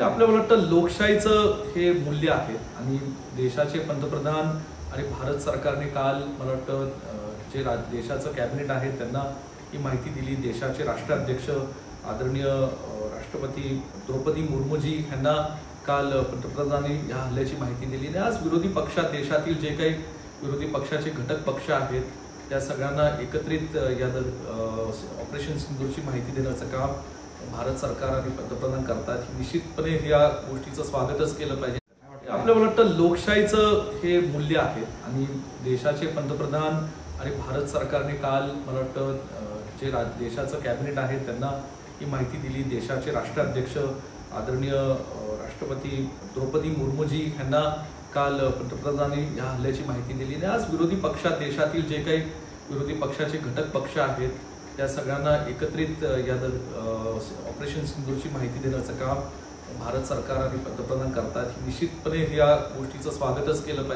आपल्याला वाटतं लोकशाहीचं हे मूल्य आहे आणि देशाचे पंतप्रधान आणि भारत सरकारने काल मला वाटतं जे देशाचं कॅबिनेट आहे त्यांना ही माहिती दिली। देशाचे राष्ट्राध्यक्ष आदरणीय राष्ट्रपती द्रौपदी मुर्मूजी यांना काल पंतप्रधानांनी या हल्ल्याची माहिती दिली आणि आज विरोधी पक्षात देशातील जे काही विरोधी पक्षाचे घटक पक्ष आहेत त्या सगळ्यांना एकत्रित या ऑपरेशन सिंदूरची माहिती देण्याचं काम भारत सरकार आणि पंतप्रधान करतात। निश्चितपणे या गोष्टीचं स्वागतच केलं पाहिजे। आपल्याला वाटतं लोकशाहीचं हे मूल्य आहे आणि देशाचे पंतप्रधान आणि भारत सरकारने काल मला वाटतं जे देशाचं कॅबिनेट आहे त्यांना ही माहिती दिली। देशाचे राष्ट्राध्यक्ष आदरणीय राष्ट्रपती द्रौपदी मुर्मूजी यांना काल पंतप्रधानांनी या हल्ल्याची माहिती दिली आणि आज विरोधी पक्षात देशातील जे काही विरोधी पक्षाचे घटक पक्ष आहेत त्या सगळ्यांना एकत्रित या ऑपरेशन सिंदूरची माहिती देण्याचं काम भारत सरकार आणि पंतप्रधान करतात। निश्चितपणे या गोष्टीचं स्वागतच केलं पाहिजे।